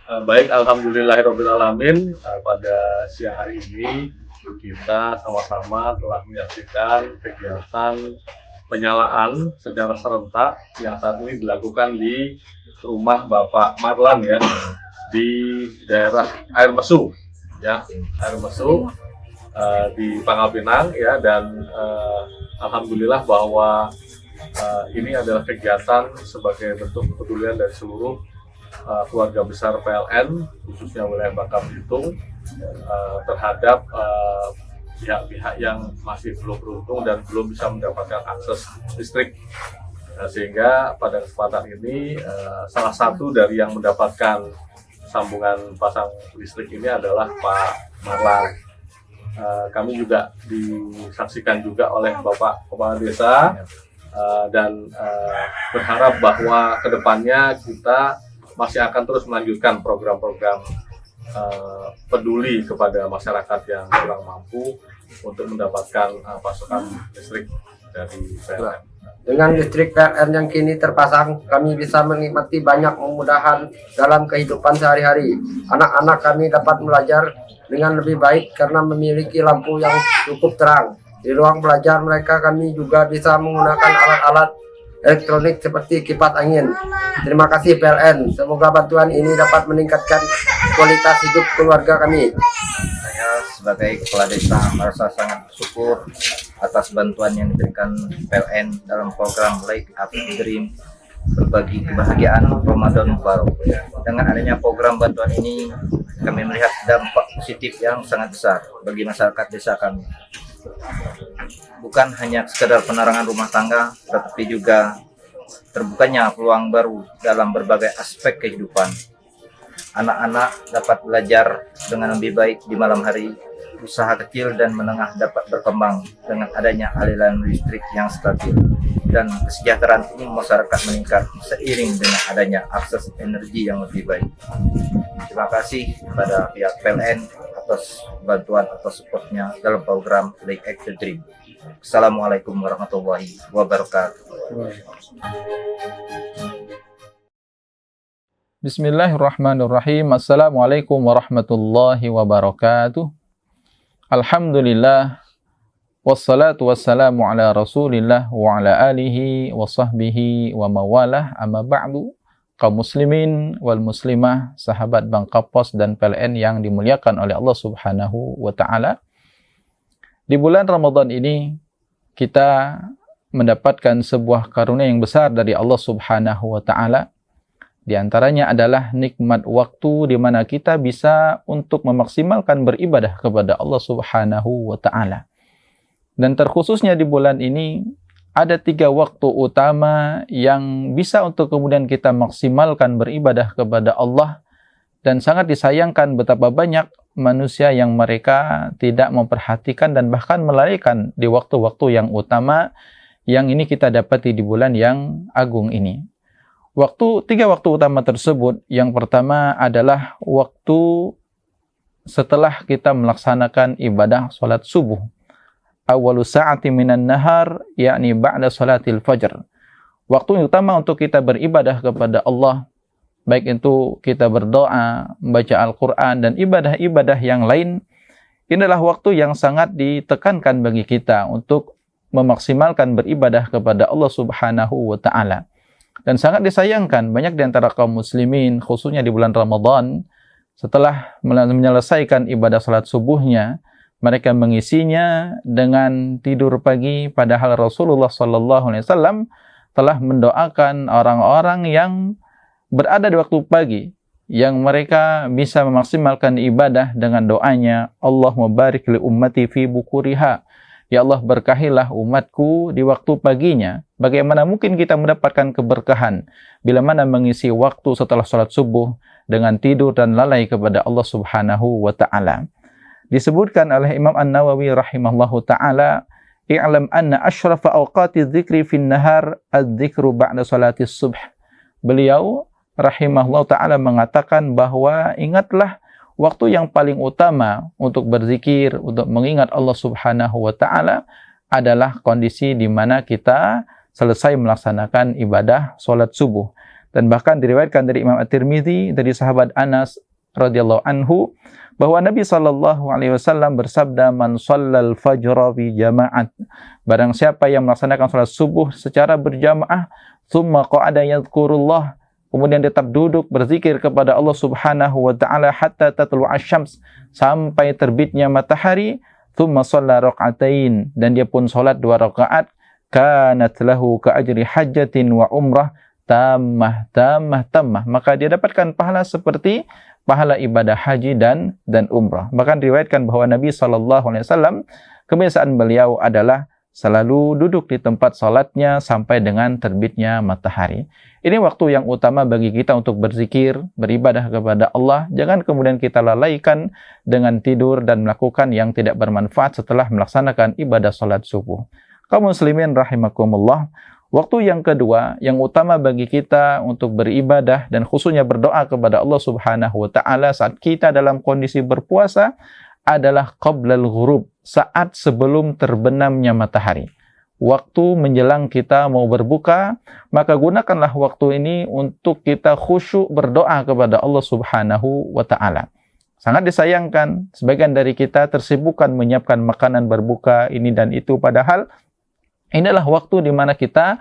Baik, alhamdulillahirobbilalamin. Pada siang hari ini kita sama-sama telah menyaksikan kegiatan penyalaan secara serentak yang saat ini dilakukan di rumah Bapak Marlan ya, di daerah Air Mesu ya, Air Mesu di Pangkal Pinang ya. Dan alhamdulillah bahwa ini adalah kegiatan sebagai bentuk kepedulian dari seluruh keluarga besar PLN, khususnya wilayah Bangka Belitung, terhadap pihak-pihak yang masih belum beruntung dan belum bisa mendapatkan akses listrik. Sehingga pada kesempatan ini salah satu dari yang mendapatkan sambungan pasang listrik ini adalah Pak Marlan. Kami juga disaksikan juga oleh Bapak Kepala Desa, dan berharap bahwa kedepannya kita masih akan terus melanjutkan program-program peduli kepada masyarakat yang kurang mampu untuk mendapatkan pasokan listrik dari PLN. Dengan listrik PLN yang kini terpasang, kami bisa menikmati banyak kemudahan dalam kehidupan sehari-hari. Anak-anak kami dapat belajar dengan lebih baik karena memiliki lampu yang cukup terang. Di ruang belajar mereka kami juga bisa menggunakan alat-alat elektronik seperti kipas angin. Terima kasih PLN. Semoga bantuan ini dapat meningkatkan kualitas hidup keluarga kami. Saya sebagai kepala desa merasa sangat bersyukur atas bantuan yang diberikan PLN dalam program Light Up Dream, berbagi kebahagiaan Ramadan Mubarak. Dengan adanya program bantuan ini, kami melihat dampak positif yang sangat besar bagi masyarakat desa kami. Bukan hanya sekedar penerangan rumah tangga, tetapi juga terbukanya peluang baru dalam berbagai aspek kehidupan. Anak-anak dapat belajar dengan lebih baik di malam hari, usaha kecil dan menengah dapat berkembang dengan adanya aliran listrik yang stabil, dan kesejahteraan umum masyarakat meningkat seiring dengan adanya akses energi yang lebih baik. Terima kasih kepada pihak PLN atas bantuan atau supportnya dalam program Light Up Dream. Assalamualaikum warahmatullahi wabarakatuh. Bismillahirrahmanirrahim. Assalamualaikum warahmatullahi wabarakatuh. Alhamdulillah, wassalatu wassalamu ala rasulillah wa ala alihi wa sahbihi wa mawalah, amma ba'du. Kaum muslimin wal muslimah, sahabat Bangka Pos dan PLN yang dimuliakan oleh Allah Subhanahu wa ta'ala. Di bulan Ramadan ini kita mendapatkan sebuah karunia yang besar dari Allah Subhanahu wa ta'ala. Di antaranya adalah nikmat waktu di mana kita bisa untuk memaksimalkan beribadah kepada Allah Subhanahu wa ta'ala. Dan terkhususnya di bulan ini ada 3 waktu utama yang bisa untuk kemudian kita maksimalkan beribadah kepada Allah. Dan sangat disayangkan betapa banyak manusia yang mereka tidak memperhatikan dan bahkan melalaikan di waktu-waktu yang utama yang ini kita dapati di bulan yang agung ini. 3 waktu utama tersebut, yang pertama adalah waktu setelah kita melaksanakan ibadah salat subuh. Awwalu sa'ati minan nahar, yakni ba'da salatil fajr. Waktu utama untuk kita beribadah kepada Allah, baik itu kita berdoa, membaca Al-Quran, dan ibadah-ibadah yang lain, ini adalah waktu yang sangat ditekankan bagi kita untuk memaksimalkan beribadah kepada Allah Subhanahu wa ta'ala. Dan sangat disayangkan banyak di antara kaum muslimin, khususnya di bulan Ramadan, setelah menyelesaikan ibadah salat subuhnya, mereka mengisinya dengan tidur pagi, padahal Rasulullah SAW telah mendoakan orang-orang yang berada di waktu pagi, yang mereka bisa memaksimalkan ibadah dengan doanya, Allahumma barik li ummati fi bukuriha. Ya Allah, berkahilah umatku di waktu paginya. Bagaimana mungkin kita mendapatkan keberkahan bila mana mengisi waktu setelah salat subuh dengan tidur dan lalai kepada Allah Subhanahu wa ta'ala. Disebutkan oleh Imam An-Nawawi rahimahullahu ta'ala, i'lam anna asyrafa awqati dzikri fin nahar adz-dzikru ba'da salatis subh. Beliau rahimahullahu ta'ala mengatakan bahwa ingatlah waktu yang paling utama untuk berzikir, untuk mengingat Allah Subhanahu wa ta'ala adalah kondisi di mana kita selesai melaksanakan ibadah salat subuh. Dan bahkan diriwayatkan dari Imam At-Tirmidzi dari sahabat Anas radhiyallahu anhu bahwa Nabi sallallahu alaihi wasallam bersabda, "Man shallal fajra fi jama'at." Barang siapa yang melaksanakan salat subuh secara berjamaah, tsumma qa'ada yadhkurullah, kemudian tetap duduk berzikir kepada Allah Subhanahu wa taala hatta tatlu'asy syams, sampai terbitnya matahari, tsumma shalla rak'atain, dan dia pun salat 2 rakaat, kanat lahu ka ajri hajjatin wa umrah tammah, maka dia dapatkan pahala seperti pahala ibadah haji dan umrah. Bahkan diriwayatkan bahwa Nabi SAW kebiasaan beliau adalah selalu duduk di tempat salatnya sampai dengan terbitnya matahari. Ini waktu yang utama bagi kita untuk berzikir, beribadah kepada Allah. Jangan kemudian kita lalaikan dengan tidur dan melakukan yang tidak bermanfaat setelah melaksanakan ibadah salat subuh. Kaum muslimin rahimakumullah, waktu yang kedua yang utama bagi kita untuk beribadah dan khususnya berdoa kepada Allah Subhanahu wa taala saat kita dalam kondisi berpuasa adalah qablal ghurub, saat sebelum terbenamnya matahari. Waktu menjelang kita mau berbuka, maka gunakanlah waktu ini untuk kita khusyuk berdoa kepada Allah Subhanahu wa taala. Sangat disayangkan sebagian dari kita tersibukkan menyiapkan makanan berbuka ini dan itu, padahal inilah waktu di mana kita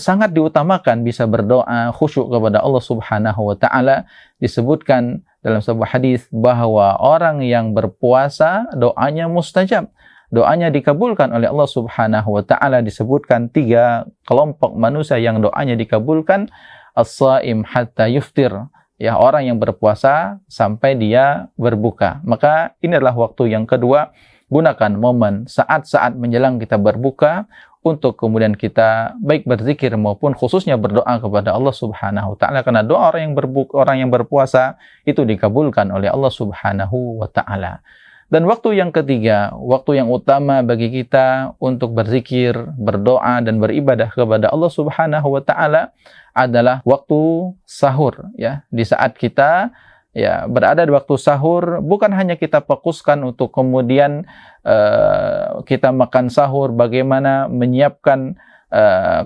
sangat diutamakan bisa berdoa khusyuk kepada Allah Subhanahu wa taala. Disebutkan dalam sebuah hadis bahwa orang yang berpuasa doanya mustajab, doanya dikabulkan oleh Allah Subhanahu wa taala. Disebutkan 3 kelompok manusia yang doanya dikabulkan: as-shaim hatta yuftir, ya, orang yang berpuasa sampai dia berbuka. Maka inilah waktu yang kedua. Gunakan momen saat-saat menjelang kita berbuka untuk kemudian kita baik berzikir maupun khususnya berdoa kepada Allah Subhanahu wa taala, karena doa orang yang berpuasa itu dikabulkan oleh Allah Subhanahu wa taala. Dan waktu yang ketiga, waktu yang utama bagi kita untuk berzikir, berdoa dan beribadah kepada Allah Subhanahu wa taala adalah waktu sahur, ya. Di saat kita berada di waktu sahur, bukan hanya kita fokuskan untuk kemudian kita makan sahur, bagaimana menyiapkan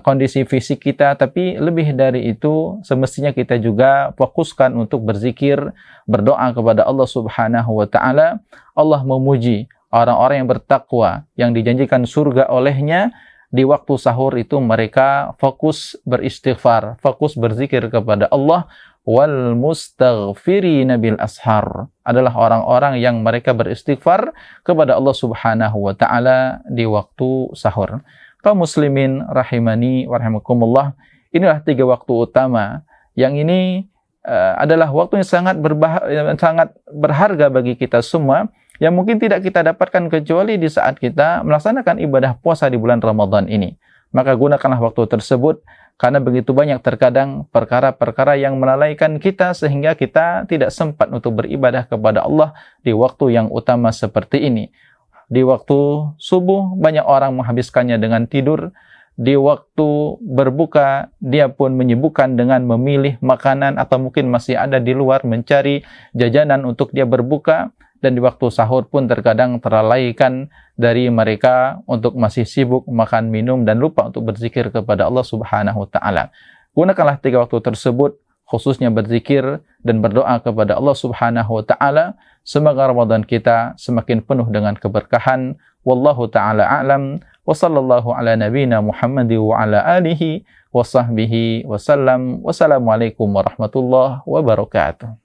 kondisi fisik kita, tapi lebih dari itu semestinya kita juga fokuskan untuk berzikir, berdoa kepada Allah Subhanahu wa taala. Allah memuji orang-orang yang bertakwa yang dijanjikan surga olehnya. Di waktu sahur itu mereka fokus beristighfar, fokus berzikir kepada Allah. Wal mustaghfirina bil ashar, adalah orang-orang yang mereka beristighfar kepada Allah Subhanahu wa taala di waktu sahur. Kaum muslimin rahimani wa rahimakumullah, inilah 3 waktu utama yang ini adalah waktu yang sangat berharga bagi kita semua, yang mungkin tidak kita dapatkan kecuali di saat kita melaksanakan ibadah puasa di bulan Ramadan ini. Maka gunakanlah waktu tersebut, karena begitu banyak terkadang perkara-perkara yang melalaikan kita sehingga kita tidak sempat untuk beribadah kepada Allah di waktu yang utama seperti ini. Di waktu subuh banyak orang menghabiskannya dengan tidur. Di waktu berbuka dia pun menyibukkan dengan memilih makanan atau mungkin masih ada di luar mencari jajanan untuk dia berbuka. Dan di waktu sahur pun terkadang terlalaikan dari mereka untuk masih sibuk makan minum dan lupa untuk berzikir kepada Allah Subhanahu wa taala. Gunakanlah 3 waktu tersebut khususnya berzikir dan berdoa kepada Allah Subhanahu wa taala. Semoga Ramadan kita semakin penuh dengan keberkahan. Wallahu taala a'lam. Wa sallallahu ala nabiyyina Muhammad wa ala alihi wa sahbihi wa sallam. Wassalamualaikum warahmatullahi wabarakatuh.